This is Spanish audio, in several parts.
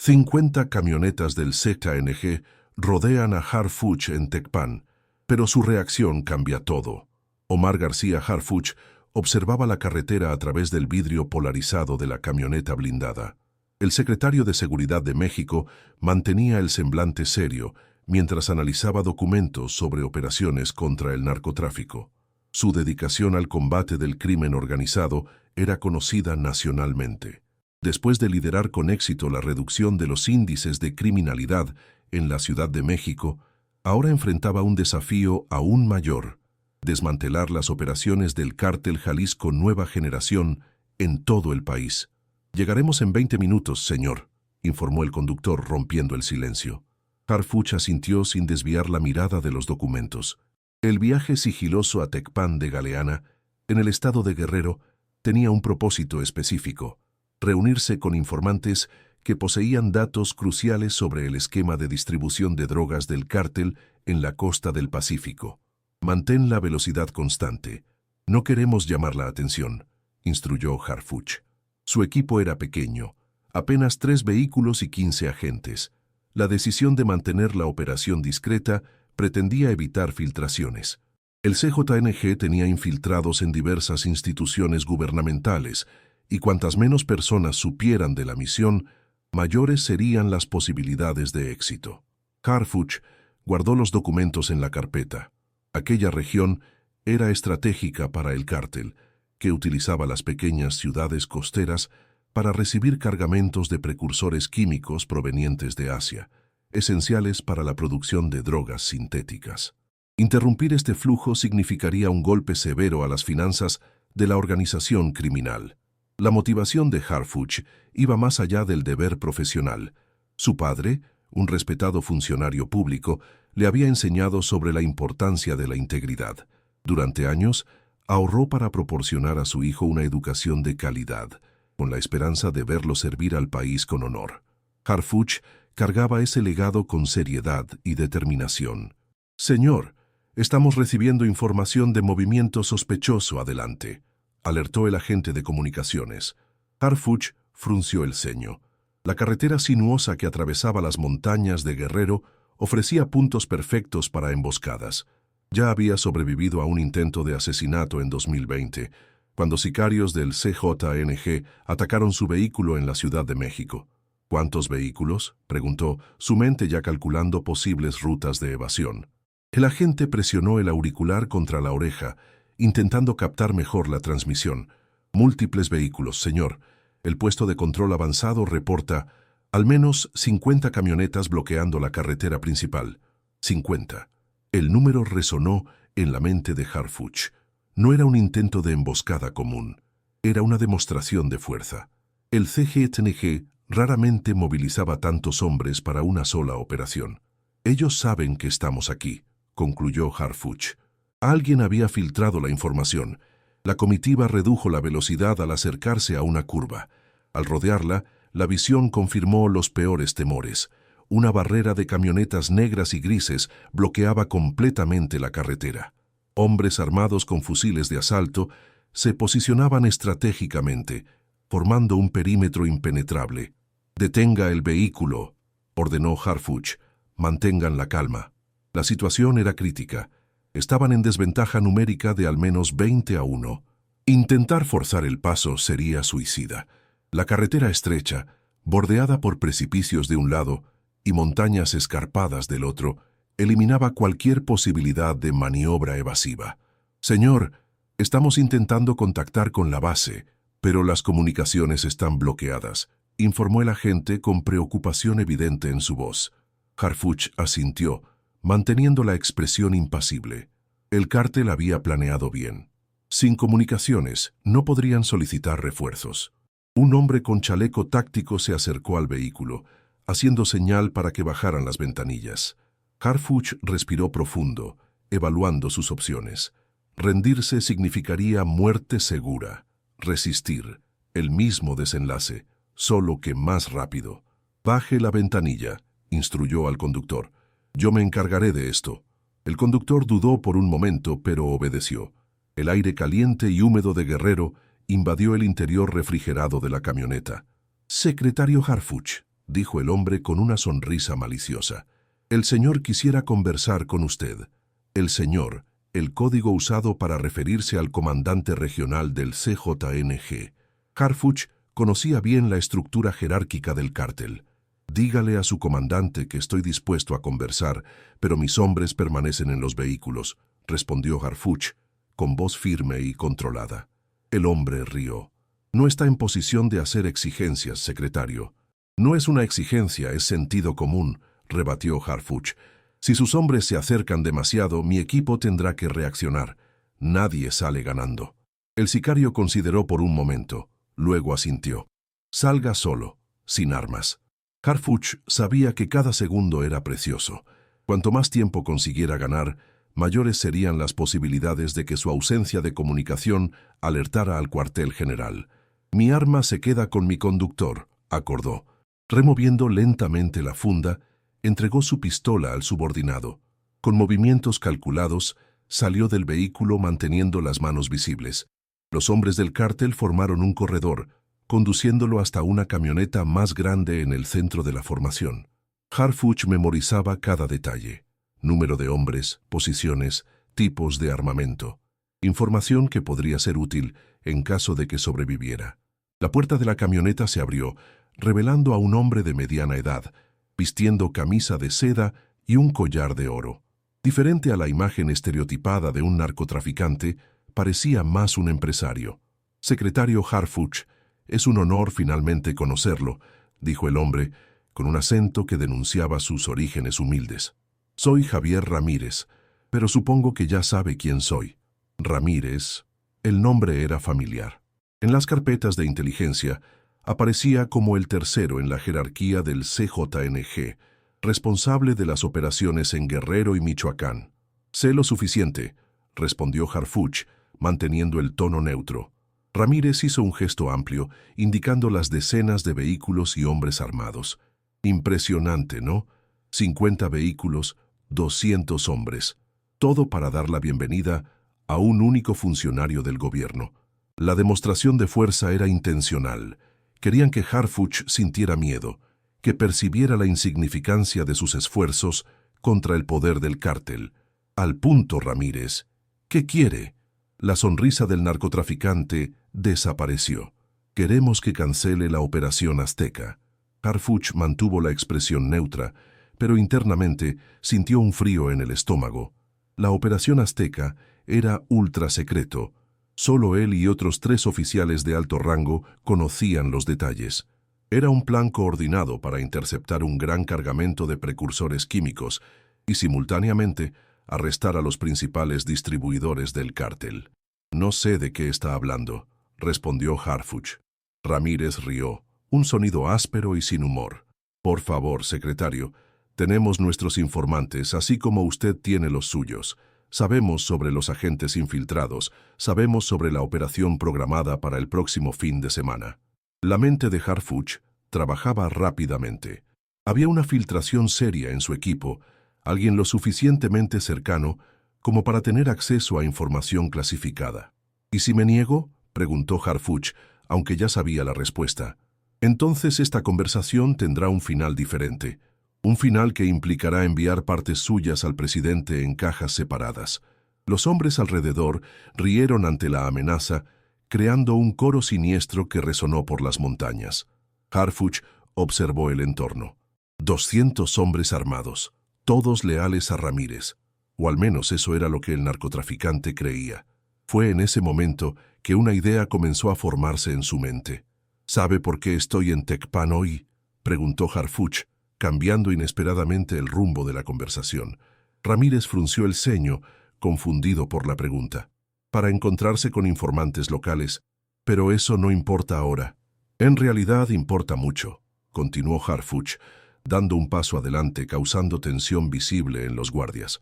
50 camionetas del ZNG rodean a Harfuch en Tecpan, pero su reacción cambia todo. Omar García Harfuch observaba la carretera a través del vidrio polarizado de la camioneta blindada. El secretario de Seguridad de México mantenía el semblante serio mientras analizaba documentos sobre operaciones contra el narcotráfico. Su dedicación al combate del crimen organizado era conocida nacionalmente. Después de liderar con éxito la reducción de los índices de criminalidad en la Ciudad de México, ahora enfrentaba un desafío aún mayor: desmantelar las operaciones del Cártel Jalisco Nueva Generación en todo el país. «Llegaremos en 20 minutos, señor», informó el conductor, rompiendo el silencio. Harfuch asintió sin desviar la mirada de los documentos. El viaje sigiloso a Tecpan de Galeana, en el estado de Guerrero, tenía un propósito específico: reunirse con informantes que poseían datos cruciales sobre el esquema de distribución de drogas del cártel en la costa del Pacífico. «Mantén la velocidad constante. No queremos llamar la atención», instruyó Harfuch. Su equipo era pequeño, apenas 3 vehículos y 15 agentes. La decisión de mantener la operación discreta pretendía evitar filtraciones. El CJNG tenía infiltrados en diversas instituciones gubernamentales, y cuantas menos personas supieran de la misión, mayores serían las posibilidades de éxito. Harfuch guardó los documentos en la carpeta. Aquella región era estratégica para el cártel, que utilizaba las pequeñas ciudades costeras para recibir cargamentos de precursores químicos provenientes de Asia, esenciales para la producción de drogas sintéticas. Interrumpir este flujo significaría un golpe severo a las finanzas de la organización criminal. La motivación de Harfuch iba más allá del deber profesional. Su padre, un respetado funcionario público, le había enseñado sobre la importancia de la integridad. Durante años, ahorró para proporcionar a su hijo una educación de calidad, con la esperanza de verlo servir al país con honor. Harfuch cargaba ese legado con seriedad y determinación. «Señor, estamos recibiendo información de movimiento sospechoso adelante», alertó el agente de comunicaciones. Harfuch frunció el ceño. La carretera sinuosa que atravesaba las montañas de Guerrero ofrecía puntos perfectos para emboscadas. Ya había sobrevivido a un intento de asesinato en 2020, cuando sicarios del CJNG atacaron su vehículo en la Ciudad de México. «¿Cuántos vehículos?», preguntó, su mente ya calculando posibles rutas de evasión. El agente presionó el auricular contra la oreja, intentando captar mejor la transmisión. «Múltiples vehículos, señor. El puesto de control avanzado reporta al menos 50 camionetas bloqueando la carretera principal». 50. El número resonó en la mente de Harfuch. No era un intento de emboscada común, era una demostración de fuerza. El CGTNG raramente movilizaba tantos hombres para una sola operación. «Ellos saben que estamos aquí», concluyó Harfuch. Alguien había filtrado la información. La comitiva redujo la velocidad al acercarse a una curva. Al rodearla, la visión confirmó los peores temores. Una barrera de camionetas negras y grises bloqueaba completamente la carretera. Hombres armados con fusiles de asalto se posicionaban estratégicamente, formando un perímetro impenetrable. «Detenga el vehículo», ordenó Harfuch. «Mantengan la calma». La situación era crítica. Estaban en desventaja numérica de al menos 20-1. Intentar forzar el paso sería suicida. La carretera estrecha, bordeada por precipicios de un lado y montañas escarpadas del otro, eliminaba cualquier posibilidad de maniobra evasiva. «Señor, estamos intentando contactar con la base, pero las comunicaciones están bloqueadas», informó el agente con preocupación evidente en su voz. Harfuch asintió, manteniendo la expresión impasible. El cártel había planeado bien. Sin comunicaciones, no podrían solicitar refuerzos. Un hombre con chaleco táctico se acercó al vehículo, haciendo señal para que bajaran las ventanillas. Harfuch respiró profundo, evaluando sus opciones. Rendirse significaría muerte segura. Resistir, el mismo desenlace, solo que más rápido. «Baje la ventanilla», instruyó al conductor. «Yo me encargaré de esto». El conductor dudó por un momento, pero obedeció. El aire caliente y húmedo de Guerrero invadió el interior refrigerado de la camioneta. «Secretario Harfuch», dijo el hombre con una sonrisa maliciosa. El señor quisiera conversar con usted. El señor, el código usado para referirse al comandante regional del CJNG. Harfuch conocía bien la estructura jerárquica del cártel. Dígale a su comandante que estoy dispuesto a conversar, pero mis hombres permanecen en los vehículos, respondió Harfuch, con voz firme y controlada. El hombre rió. No está en posición de hacer exigencias, secretario. No es una exigencia, es sentido común, rebatió Harfuch. Si sus hombres se acercan demasiado, mi equipo tendrá que reaccionar. Nadie sale ganando. El sicario consideró por un momento, luego asintió. Salga solo, sin armas. Harfuch sabía que cada segundo era precioso. Cuanto más tiempo consiguiera ganar, mayores serían las posibilidades de que su ausencia de comunicación alertara al cuartel general. Mi arma se queda con mi conductor, acordó. Removiendo lentamente la funda, entregó su pistola al subordinado. Con movimientos calculados, salió del vehículo manteniendo las manos visibles. Los hombres del cártel formaron un corredor, conduciéndolo hasta una camioneta más grande en el centro de la formación. Harfuch memorizaba cada detalle. Número de hombres, posiciones, tipos de armamento. Información que podría ser útil en caso de que sobreviviera. La puerta de la camioneta se abrió, revelando a un hombre de mediana edad, vistiendo camisa de seda y un collar de oro. Diferente a la imagen estereotipada de un narcotraficante, parecía más un empresario. Secretario Harfuch, es un honor finalmente conocerlo, dijo el hombre, con un acento que denunciaba sus orígenes humildes. Soy Javier Ramírez, pero supongo que ya sabe quién soy. Ramírez, el nombre era familiar. En las carpetas de inteligencia, aparecía como el tercero en la jerarquía del CJNG, responsable de las operaciones en Guerrero y Michoacán. Sé lo suficiente, respondió Harfuch, manteniendo el tono neutro. Ramírez hizo un gesto amplio, indicando las decenas de vehículos y hombres armados. Impresionante, ¿no? 50 vehículos, 200 hombres. Todo para dar la bienvenida a un único funcionario del gobierno. La demostración de fuerza era intencional. Querían que Harfuch sintiera miedo, que percibiera la insignificancia de sus esfuerzos contra el poder del cártel. Al punto, Ramírez. ¿Qué quiere? La sonrisa del narcotraficante desapareció. Queremos que cancele la operación Azteca. Harfuch mantuvo la expresión neutra, pero internamente sintió un frío en el estómago. La operación Azteca era ultra secreto. Solo él y otros 3 oficiales de alto rango conocían los detalles. Era un plan coordinado para interceptar un gran cargamento de precursores químicos y simultáneamente arrestar a los principales distribuidores del cártel. No sé de qué está hablando, respondió Harfuch. Ramírez rió, un sonido áspero y sin humor. Por favor, secretario, tenemos nuestros informantes, así como usted tiene los suyos. Sabemos sobre los agentes infiltrados, sabemos sobre la operación programada para el próximo fin de semana. La mente de Harfuch trabajaba rápidamente. Había una filtración seria en su equipo, alguien lo suficientemente cercano como para tener acceso a información clasificada. ¿Y si me niego?, preguntó Harfuch, aunque ya sabía la respuesta. Entonces esta conversación tendrá un final diferente. Un final que implicará enviar partes suyas al presidente en cajas separadas. Los hombres alrededor rieron ante la amenaza, creando un coro siniestro que resonó por las montañas. Harfuch observó el entorno. 200 hombres armados, todos leales a Ramírez. O al menos eso era lo que el narcotraficante creía. Fue en ese momento que una idea comenzó a formarse en su mente. ¿Sabe por qué estoy en Tecpan hoy?, preguntó Harfuch, cambiando inesperadamente el rumbo de la conversación. Ramírez frunció el ceño, confundido por la pregunta. Para encontrarse con informantes locales. Pero eso no importa ahora. En realidad importa mucho, continuó Harfuch, dando un paso adelante, causando tensión visible en los guardias.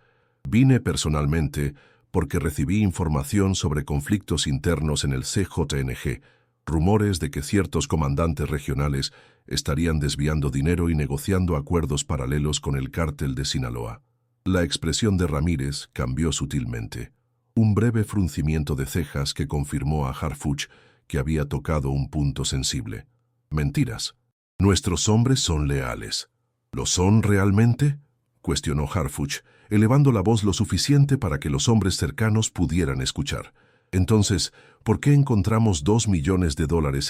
Vine personalmente porque recibí información sobre conflictos internos en el CJNG, rumores de que ciertos comandantes regionales estarían desviando dinero y negociando acuerdos paralelos con el cártel de Sinaloa. La expresión de Ramírez cambió sutilmente. Un breve fruncimiento de cejas que confirmó a Harfuch que había tocado un punto sensible. Mentiras. Nuestros hombres son leales. ¿Lo son realmente?, cuestionó Harfuch, elevando la voz lo suficiente para que los hombres cercanos pudieran escuchar. Entonces, ¿por qué encontramos $2 millones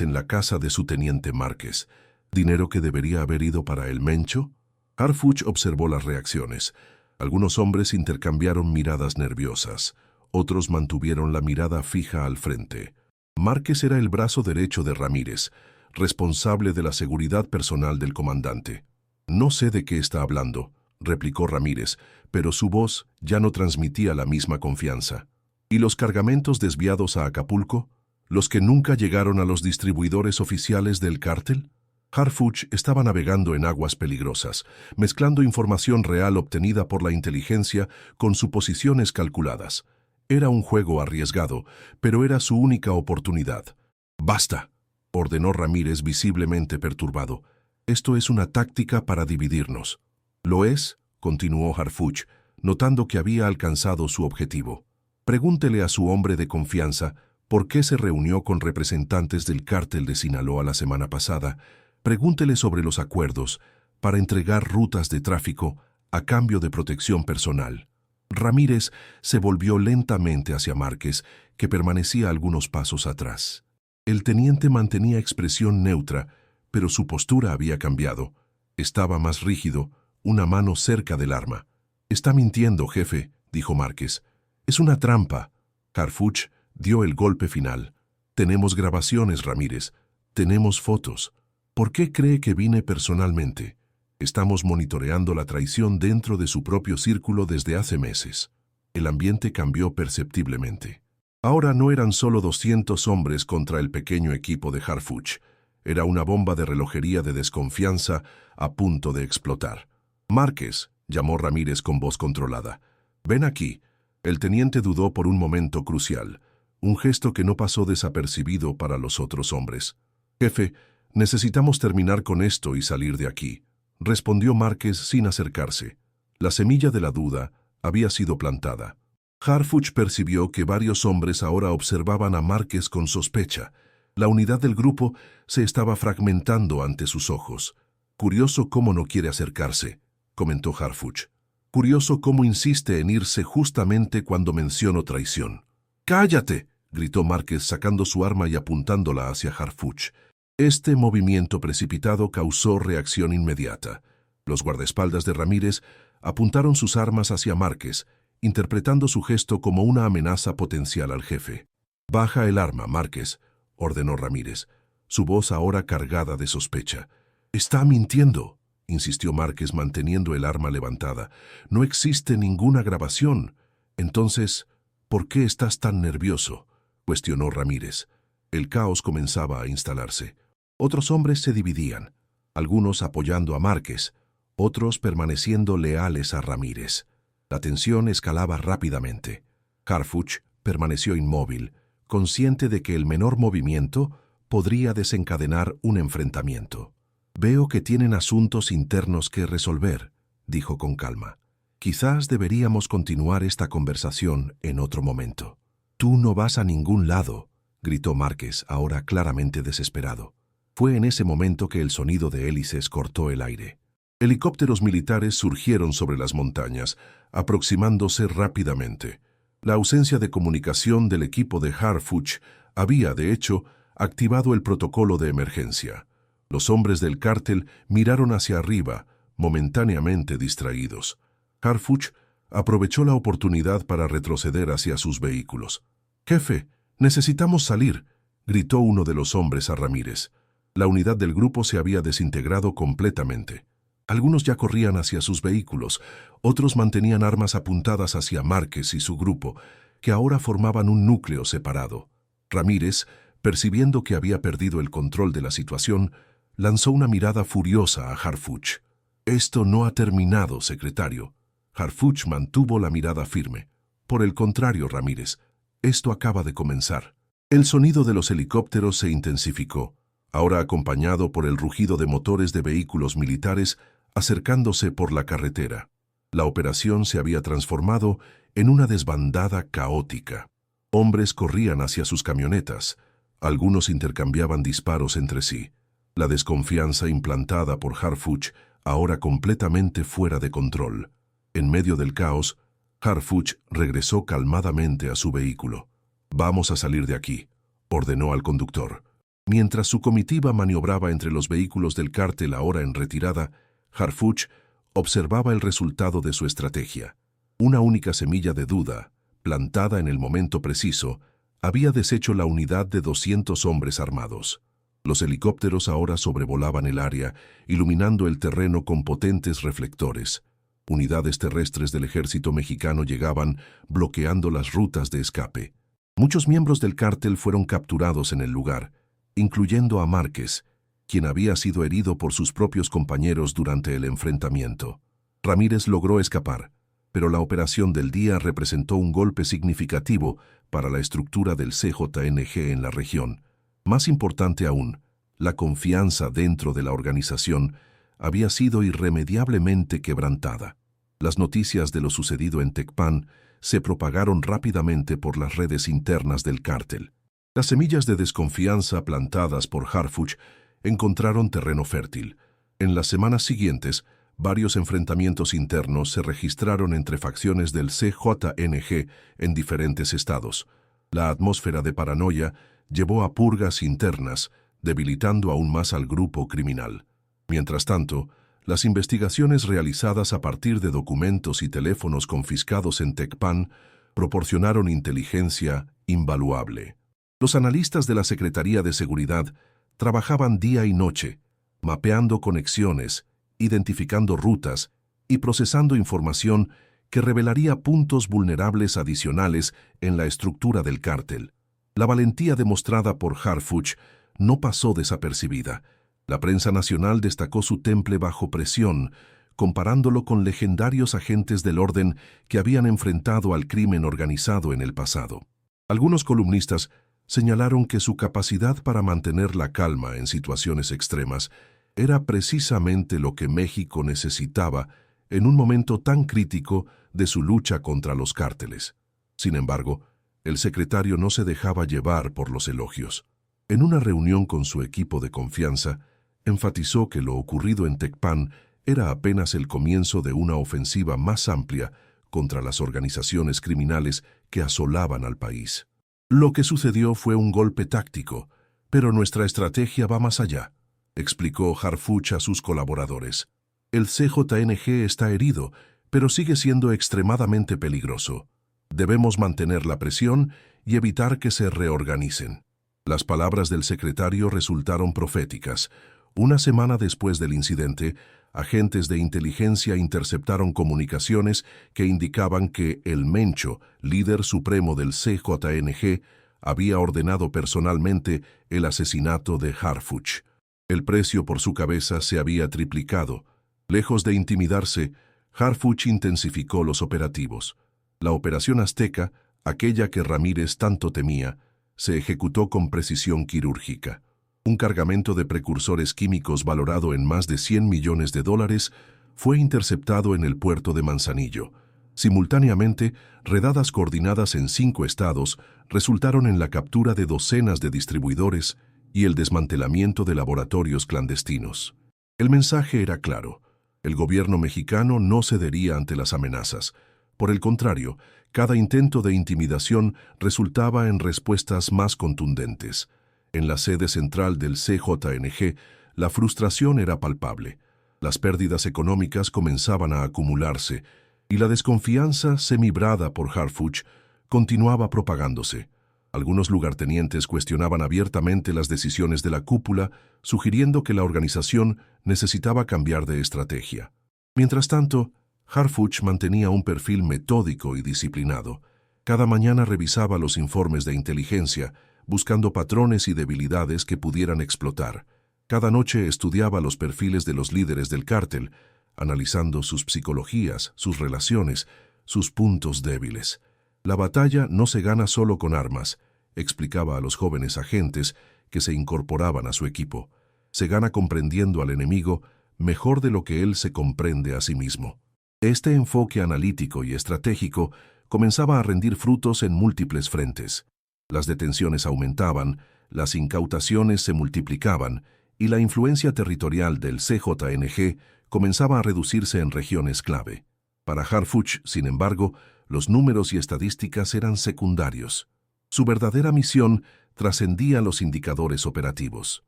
en la casa de su teniente Márquez? ¿Dinero que debería haber ido para el Mencho? Harfuch observó las reacciones. Algunos hombres intercambiaron miradas nerviosas. Otros mantuvieron la mirada fija al frente. Márquez era el brazo derecho de Ramírez, responsable de la seguridad personal del comandante. «No sé de qué está hablando», replicó Ramírez, pero su voz ya no transmitía la misma confianza. ¿Y los cargamentos desviados a Acapulco? ¿Los que nunca llegaron a los distribuidores oficiales del cártel? Harfuch estaba navegando en aguas peligrosas, mezclando información real obtenida por la inteligencia con suposiciones calculadas. Era un juego arriesgado, pero era su única oportunidad. «Basta», ordenó Ramírez visiblemente perturbado. «Esto es una táctica para dividirnos». «¿Lo es?», continuó Harfuch, notando que había alcanzado su objetivo. «Pregúntele a su hombre de confianza por qué se reunió con representantes del cártel de Sinaloa la semana pasada. Pregúntele sobre los acuerdos para entregar rutas de tráfico a cambio de protección personal». Ramírez se volvió lentamente hacia Márquez, que permanecía algunos pasos atrás. El teniente mantenía expresión neutra, pero su postura había cambiado. Estaba más rígido, una mano cerca del arma. «Está mintiendo, jefe», dijo Márquez. «Es una trampa». Harfuch dio el golpe final. «Tenemos grabaciones, Ramírez. Tenemos fotos. ¿Por qué cree que vine personalmente? Estamos monitoreando la traición dentro de su propio círculo desde hace meses». El ambiente cambió perceptiblemente. Ahora no eran solo 200 hombres contra el pequeño equipo de Harfuch. Era una bomba de relojería de desconfianza a punto de explotar. «Márquez», llamó Ramírez con voz controlada. «Ven aquí». El teniente dudó por un momento crucial, un gesto que no pasó desapercibido para los otros hombres. «Jefe, necesitamos terminar con esto y salir de aquí», respondió Márquez sin acercarse. La semilla de la duda había sido plantada. Harfuch percibió que varios hombres ahora observaban a Márquez con sospecha. La unidad del grupo se estaba fragmentando ante sus ojos. «Curioso cómo no quiere acercarse», comentó Harfuch. «Curioso cómo insiste en irse justamente cuando menciono traición». «¡Cállate!», gritó Márquez sacando su arma y apuntándola hacia Harfuch. Este movimiento precipitado causó reacción inmediata. Los guardaespaldas de Ramírez apuntaron sus armas hacia Márquez, interpretando su gesto como una amenaza potencial al jefe. «Baja el arma, Márquez», ordenó Ramírez, su voz ahora cargada de sospecha. «Está mintiendo», insistió Márquez manteniendo el arma levantada. «No existe ninguna grabación». «Entonces, ¿por qué estás tan nervioso?», cuestionó Ramírez. El caos comenzaba a instalarse. Otros hombres se dividían, algunos apoyando a Márquez, otros permaneciendo leales a Ramírez. La tensión escalaba rápidamente. Harfuch permaneció inmóvil, consciente de que el menor movimiento podría desencadenar un enfrentamiento. «Veo que tienen asuntos internos que resolver», dijo con calma. «Quizás deberíamos continuar esta conversación en otro momento». «Tú no vas a ningún lado», gritó Márquez, ahora claramente desesperado. Fue en ese momento que el sonido de hélices cortó el aire. Helicópteros militares surgieron sobre las montañas, aproximándose rápidamente. La ausencia de comunicación del equipo de Harfuch había, de hecho, activado el protocolo de emergencia. Los hombres del cártel miraron hacia arriba, momentáneamente distraídos. Harfuch aprovechó la oportunidad para retroceder hacia sus vehículos. «Jefe, necesitamos salir», gritó uno de los hombres a Ramírez. La unidad del grupo se había desintegrado completamente. Algunos ya corrían hacia sus vehículos, otros mantenían armas apuntadas hacia Márquez y su grupo, que ahora formaban un núcleo separado. Ramírez, percibiendo que había perdido el control de la situación, lanzó una mirada furiosa a Harfuch. «Esto no ha terminado, secretario». Harfuch mantuvo la mirada firme. «Por el contrario, Ramírez, esto acaba de comenzar». El sonido de los helicópteros se intensificó, ahora acompañado por el rugido de motores de vehículos militares acercándose por la carretera. La operación se había transformado en una desbandada caótica. Hombres corrían hacia sus camionetas. Algunos intercambiaban disparos entre sí. La desconfianza implantada por Harfuch ahora completamente fuera de control. En medio del caos, Harfuch regresó calmadamente a su vehículo. «Vamos a salir de aquí», ordenó al conductor. Mientras su comitiva maniobraba entre los vehículos del cártel ahora en retirada, Harfuch observaba el resultado de su estrategia. Una única semilla de duda, plantada en el momento preciso, había deshecho la unidad de 200 hombres armados. Los helicópteros ahora sobrevolaban el área, iluminando el terreno con potentes reflectores. Unidades terrestres del ejército mexicano llegaban, bloqueando las rutas de escape. Muchos miembros del cártel fueron capturados en el lugar, incluyendo a Márquez, quien había sido herido por sus propios compañeros durante el enfrentamiento. Ramírez logró escapar, pero la operación del día representó un golpe significativo para la estructura del CJNG en la región. Más importante aún, la confianza dentro de la organización había sido irremediablemente quebrantada. Las noticias de lo sucedido en Tecpan se propagaron rápidamente por las redes internas del cártel. Las semillas de desconfianza plantadas por Harfuch encontraron terreno fértil. En las semanas siguientes, varios enfrentamientos internos se registraron entre facciones del CJNG en diferentes estados. La atmósfera de paranoia llevó a purgas internas, debilitando aún más al grupo criminal. Mientras tanto, las investigaciones realizadas a partir de documentos y teléfonos confiscados en Tecpan proporcionaron inteligencia invaluable. Los analistas de la Secretaría de Seguridad trabajaban día y noche, mapeando conexiones, identificando rutas y procesando información que revelaría puntos vulnerables adicionales en la estructura del cártel. La valentía demostrada por Harfuch no pasó desapercibida. La prensa nacional destacó su temple bajo presión, comparándolo con legendarios agentes del orden que habían enfrentado al crimen organizado en el pasado. Algunos columnistas señalaron que su capacidad para mantener la calma en situaciones extremas era precisamente lo que México necesitaba en un momento tan crítico de su lucha contra los cárteles. Sin embargo, el secretario no se dejaba llevar por los elogios. En una reunión con su equipo de confianza, enfatizó que lo ocurrido en Tecpan era apenas el comienzo de una ofensiva más amplia contra las organizaciones criminales que asolaban al país. Lo que sucedió fue un golpe táctico, pero nuestra estrategia va más allá, explicó Harfuch a sus colaboradores. El CJNG está herido, pero sigue siendo extremadamente peligroso. Debemos mantener la presión y evitar que se reorganicen. Las palabras del secretario resultaron proféticas. Una semana después del incidente, agentes de inteligencia interceptaron comunicaciones que indicaban que el Mencho, líder supremo del CJNG, había ordenado personalmente el asesinato de Harfuch. El precio por su cabeza se había triplicado. Lejos de intimidarse, Harfuch intensificó los operativos. La operación Azteca, aquella que Ramírez tanto temía, se ejecutó con precisión quirúrgica. Un cargamento de precursores químicos valorado en más de $100 millones fue interceptado en el puerto de Manzanillo. Simultáneamente, redadas coordinadas en 5 estados resultaron en la captura de docenas de distribuidores y el desmantelamiento de laboratorios clandestinos. El mensaje era claro. El gobierno mexicano no cedería ante las amenazas. Por el contrario, cada intento de intimidación resultaba en respuestas más contundentes. En la sede central del CJNG, la frustración era palpable. Las pérdidas económicas comenzaban a acumularse y la desconfianza semibrada por Harfuch continuaba propagándose. Algunos lugartenientes cuestionaban abiertamente las decisiones de la cúpula, sugiriendo que la organización necesitaba cambiar de estrategia. Mientras tanto, Harfuch mantenía un perfil metódico y disciplinado. Cada mañana revisaba los informes de inteligencia, buscando patrones y debilidades que pudieran explotar. Cada noche estudiaba los perfiles de los líderes del cártel, analizando sus psicologías, sus relaciones, sus puntos débiles. La batalla no se gana solo con armas, explicaba a los jóvenes agentes que se incorporaban a su equipo. Se gana comprendiendo al enemigo mejor de lo que él se comprende a sí mismo. Este enfoque analítico y estratégico comenzaba a rendir frutos en múltiples frentes. Las detenciones aumentaban, las incautaciones se multiplicaban y la influencia territorial del CJNG comenzaba a reducirse en regiones clave. Para Harfuch, sin embargo, los números y estadísticas eran secundarios. Su verdadera misión trascendía los indicadores operativos.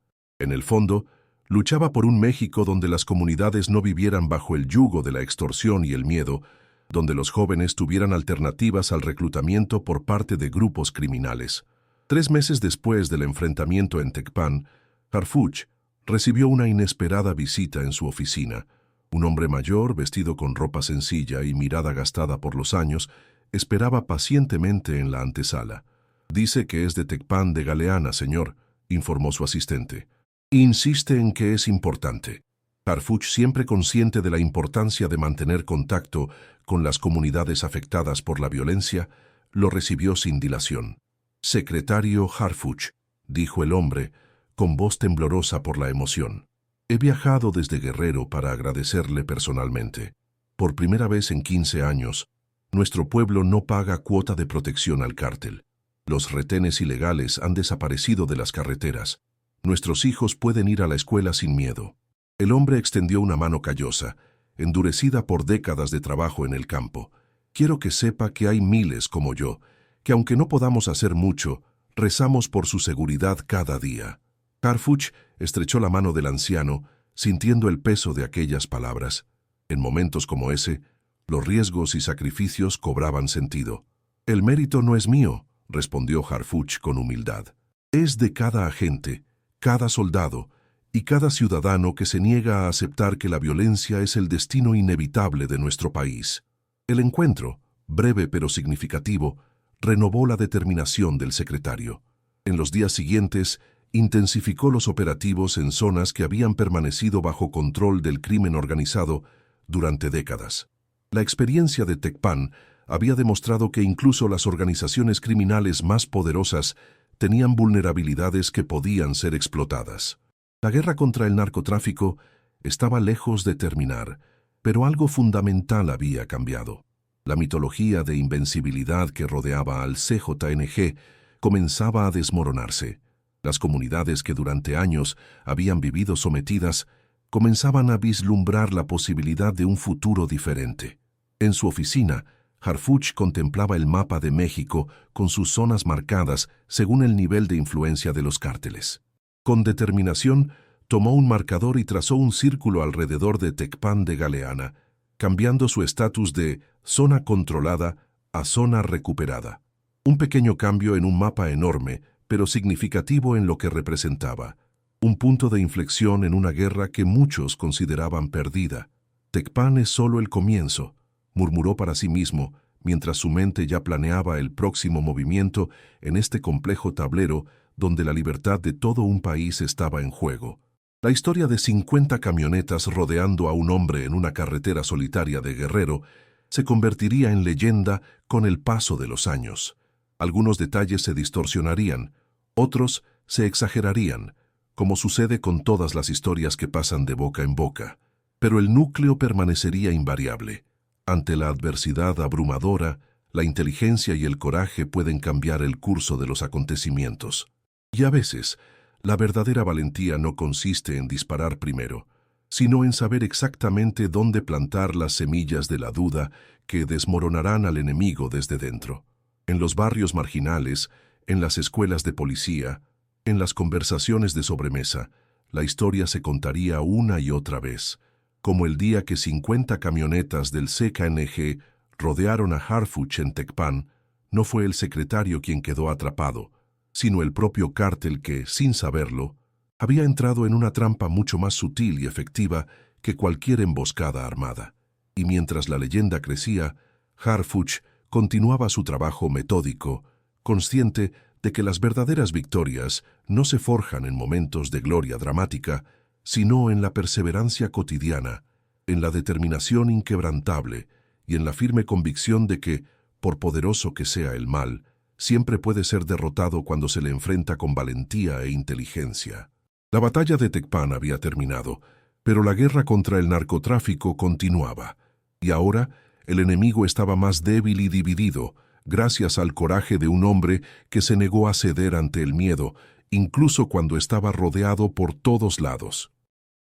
En el fondo, luchaba por un México donde las comunidades no vivieran bajo el yugo de la extorsión y el miedo, donde los jóvenes tuvieran alternativas al reclutamiento por parte de grupos criminales. 3 meses después del enfrentamiento en Tecpan, Harfuch recibió una inesperada visita en su oficina. Un hombre mayor, vestido con ropa sencilla y mirada gastada por los años, esperaba pacientemente en la antesala. «Dice que es de Tecpan de Galeana, señor», informó su asistente. «Insiste en que es importante». Harfuch, siempre consciente de la importancia de mantener contacto con las comunidades afectadas por la violencia, lo recibió sin dilación. «Secretario Harfuch», dijo el hombre, con voz temblorosa por la emoción. «He viajado desde Guerrero para agradecerle personalmente. Por primera vez en 15 años, nuestro pueblo no paga cuota de protección al cártel. Los retenes ilegales han desaparecido de las carreteras. Nuestros hijos pueden ir a la escuela sin miedo». El hombre extendió una mano callosa, endurecida por décadas de trabajo en el campo. «Quiero que sepa que hay miles como yo, que aunque no podamos hacer mucho, rezamos por su seguridad cada día». Harfuch estrechó la mano del anciano, sintiendo el peso de aquellas palabras. En momentos como ese, los riesgos y sacrificios cobraban sentido. «El mérito no es mío», respondió Harfuch con humildad. «Es de cada agente, cada soldado y cada ciudadano que se niega a aceptar que la violencia es el destino inevitable de nuestro país». El encuentro, breve pero significativo, renovó la determinación del secretario. En los días siguientes, intensificó los operativos en zonas que habían permanecido bajo control del crimen organizado durante décadas. La experiencia de Tecpan había demostrado que incluso las organizaciones criminales más poderosas tenían vulnerabilidades que podían ser explotadas. La guerra contra el narcotráfico estaba lejos de terminar, pero algo fundamental había cambiado. La mitología de invencibilidad que rodeaba al CJNG comenzaba a desmoronarse. Las comunidades que durante años habían vivido sometidas comenzaban a vislumbrar la posibilidad de un futuro diferente. En su oficina, Harfuch contemplaba el mapa de México con sus zonas marcadas según el nivel de influencia de los cárteles. Con determinación, tomó un marcador y trazó un círculo alrededor de Tecpan de Galeana, cambiando su estatus de zona controlada a zona recuperada. Un pequeño cambio en un mapa enorme, pero significativo en lo que representaba. Un punto de inflexión en una guerra que muchos consideraban perdida. «Tecpan es solo el comienzo», murmuró para sí mismo, mientras su mente ya planeaba el próximo movimiento en este complejo tablero donde la libertad de todo un país estaba en juego. La historia de 50 camionetas rodeando a un hombre en una carretera solitaria de Guerrero se convertiría en leyenda con el paso de los años. Algunos detalles se distorsionarían, otros se exagerarían, como sucede con todas las historias que pasan de boca en boca, pero el núcleo permanecería invariable. Ante la adversidad abrumadora, la inteligencia y el coraje pueden cambiar el curso de los acontecimientos. Y a veces, la verdadera valentía no consiste en disparar primero, sino en saber exactamente dónde plantar las semillas de la duda que desmoronarán al enemigo desde dentro. En los barrios marginales, en las escuelas de policía, en las conversaciones de sobremesa, la historia se contaría una y otra vez, como el día que 50 camionetas del CKNG rodearon a Harfuch en Tecpan. No fue el secretario quien quedó atrapado, sino el propio cártel que, sin saberlo, había entrado en una trampa mucho más sutil y efectiva que cualquier emboscada armada. Y mientras la leyenda crecía, Harfuch continuaba su trabajo metódico, consciente de que las verdaderas victorias no se forjan en momentos de gloria dramática, sino en la perseverancia cotidiana, en la determinación inquebrantable y en la firme convicción de que, por poderoso que sea el mal, siempre puede ser derrotado cuando se le enfrenta con valentía e inteligencia. La batalla de Tecpan había terminado, pero la guerra contra el narcotráfico continuaba, y ahora el enemigo estaba más débil y dividido, gracias al coraje de un hombre que se negó a ceder ante el miedo incluso cuando estaba rodeado por todos lados.